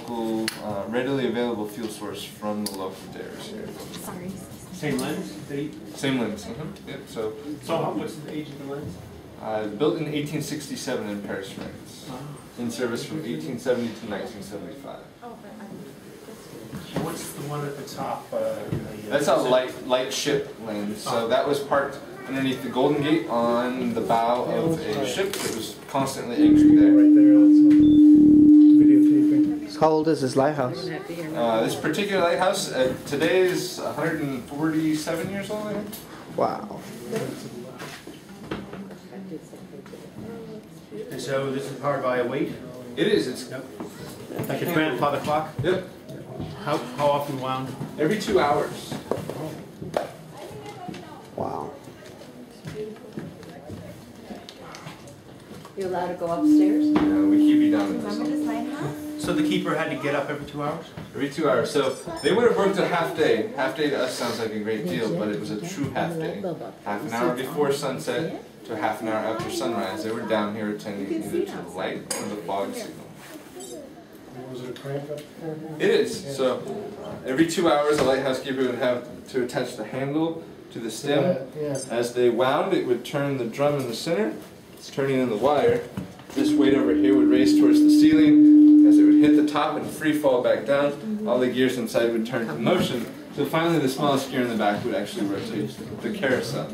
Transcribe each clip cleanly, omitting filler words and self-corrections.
local, readily available fuel source from the local dairies here. Sorry. Same lens? Same lens. Yep. So What's the age of the lens? Built in 1867 in Paris, France. In service from 1870 to 1975. What's the one at the top? That's a light ship lens. So that was parked underneath the Golden Gate on the bow of a ship that was constantly anchored there. Right there, videotaping. How old is this lighthouse? This particular lighthouse today is 147 years old, I think. Wow. And so this is powered by a weight? It is. It's Like a grandfather clock? Yep. How often wound? Every 2 hours. Wow. You're allowed to go upstairs? We keep you down. Remember this lighthouse? So the keeper had to get up every 2 hours? Every 2 hours. So they would have worked a half day. Half day to us sounds like a great deal, but it was a true half day. Half an hour before sunset to half an hour after sunrise. They were down here attending either to the light or the fog signal. Was it a crank up there? It is. So every 2 hours, a lighthouse keeper would have to attach the handle to the stem. Yeah. As they wound, it would turn the drum in the center. It's turning in the wire. This weight over here would race towards the ceiling. As it would hit the top and free fall back down, all the gears inside would turn to motion. So finally, the smallest gear in the back would actually rotate the carousel.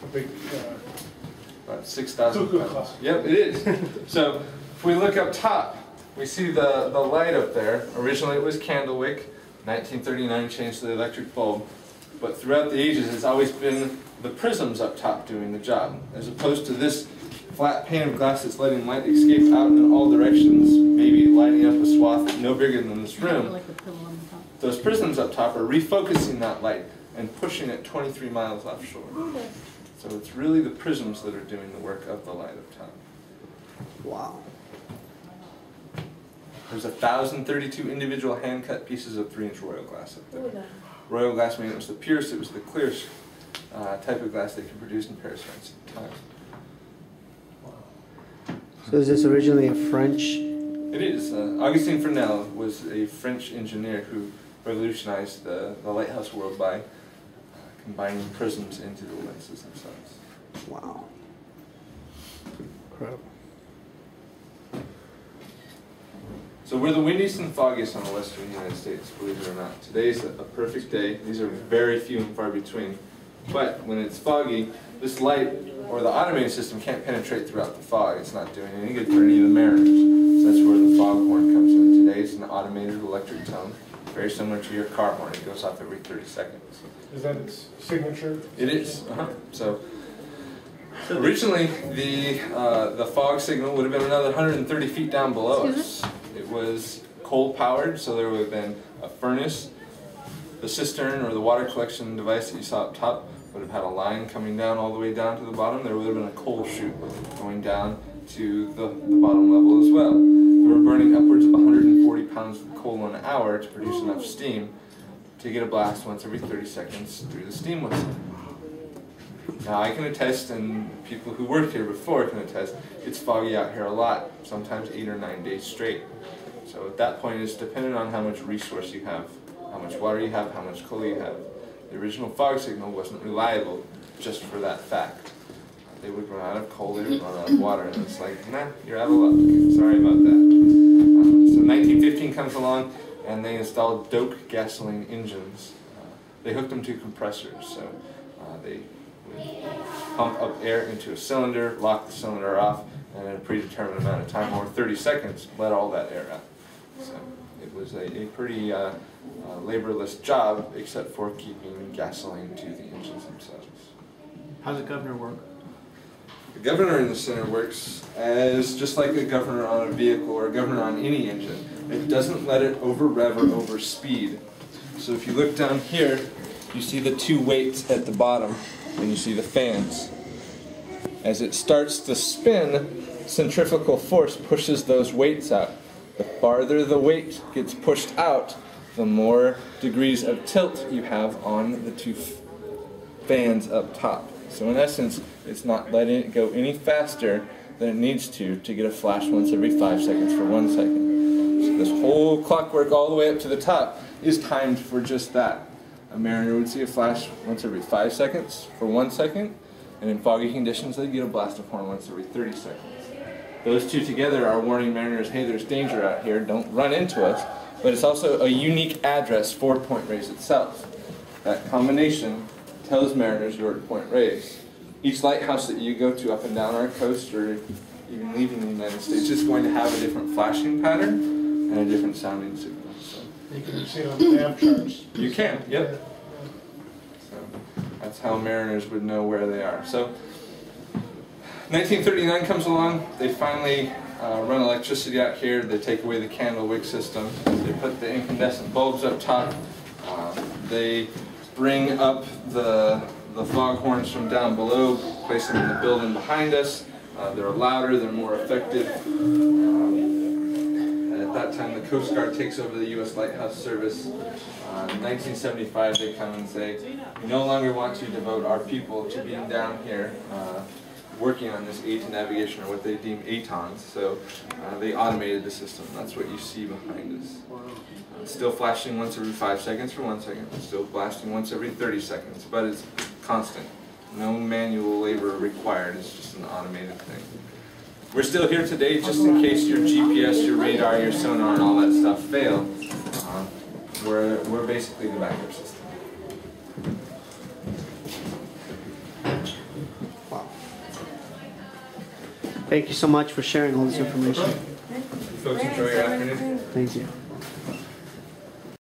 A big, About 6,000 cuckoo pounds. clock. Yep, it is. So if we look up top, we see the light up there. Originally it was candle wick. 1939 changed to the electric bulb. But throughout the ages, it's always been the prisms up top doing the job, as opposed to this flat pane of glass that's letting light escape out in all directions, maybe lighting up a swath no bigger than this room. Those prisms up top are refocusing that light and pushing it 23 miles offshore. So it's really the prisms that are doing the work of the light up top. Wow. There's 1,032 individual hand-cut pieces of 3-inch royal glass up there. Royal glass meaning it was the purest, it was the clearest type of glass they could produce in Paris, France at the time. So is this originally a French? It is. Augustin Fresnel was a French engineer who revolutionized the lighthouse world by combining prisms into the lenses themselves. Wow. Incredible. So we're the windiest and foggiest on the western United States, believe it or not. Today's a perfect day. These are very few and far between. But when it's foggy, this light or the automated system can't penetrate throughout the fog. It's not doing any good for any of the mariners. So that's where the foghorn comes in. Today it's an automated electric tone, very similar to your car horn. It goes off every 30 seconds. Is that its signature? It is. So originally the fog signal would have been another 130 feet down below us. It was coal powered, so there would have been a furnace. The cistern or the water collection device that you saw up top would have had a line coming down all the way down to the bottom. There would have been a coal chute going down to the bottom level as well. We were burning upwards of 140 pounds of coal an hour to produce enough steam to get a blast once every 30 seconds through the steam whistle. Now I can attest, and people who worked here before can attest, it's foggy out here a lot, sometimes 8 or 9 days straight. So at that point it's dependent on how much resource you have, how much water you have, how much coal you have. The original fog signal wasn't reliable just for that fact. They would run out of coal, they would run out of water, and it's like, nah, you're out of luck. Sorry about that. So 1915 comes along, and they installed Doak gasoline engines. They hooked them to compressors, so they would pump up air into a cylinder, lock the cylinder off, and in a predetermined amount of time, or 30 seconds, let all that air out. So it was a pretty laborless job, except for keeping gasoline to the engines themselves. How does the governor work? The governor in the center works as just like a governor on a vehicle or a governor on any engine. It doesn't let it over rev or over speed. So if you look down here, you see the two weights at the bottom, and you see the fans. As it starts to spin, centrifugal force pushes those weights out. The farther the weight gets pushed out, the more degrees of tilt you have on the two fans up top. So in essence, it's not letting it go any faster than it needs to get a flash once every 5 seconds for 1 second. This whole clockwork all the way up to the top is timed for just that. A mariner would see a flash once every 5 seconds for 1 second, and in foggy conditions they'd get a blast of horn once every 30 seconds. Those two together are warning mariners, hey, there's danger out here, don't run into us, but it's also a unique address for Point Reyes itself. That combination tells mariners you're at Point Reyes. Each lighthouse that you go to up and down our coast, or even leaving the United States, is going to have a different flashing pattern and a different sounding signal. So You can see it on the nav charts. you can, yep. So that's how mariners would know where they are. So 1939 comes along, they finally run electricity out here, they take away the candle wick system, they put the incandescent bulbs up top, they bring up the foghorns from down below, place them in the building behind us. They're louder, they're more effective. At that time the Coast Guard takes over the U.S. Lighthouse Service. In 1975 they come and say, we no longer want to devote our people to being down here working on this aid to navigation, or what they deem ATONs, so they automated the system. That's what you see behind us. Still flashing once every 5 seconds for 1 second, still blasting once every 30 seconds, but it's constant. No manual labor required, it's just an automated thing. We're still here today just in case your GPS, your radar, your sonar, and all that stuff fail. We're basically the backup system. Wow. Thank you so much for sharing all this information. Folks, enjoy your afternoon. Thank you.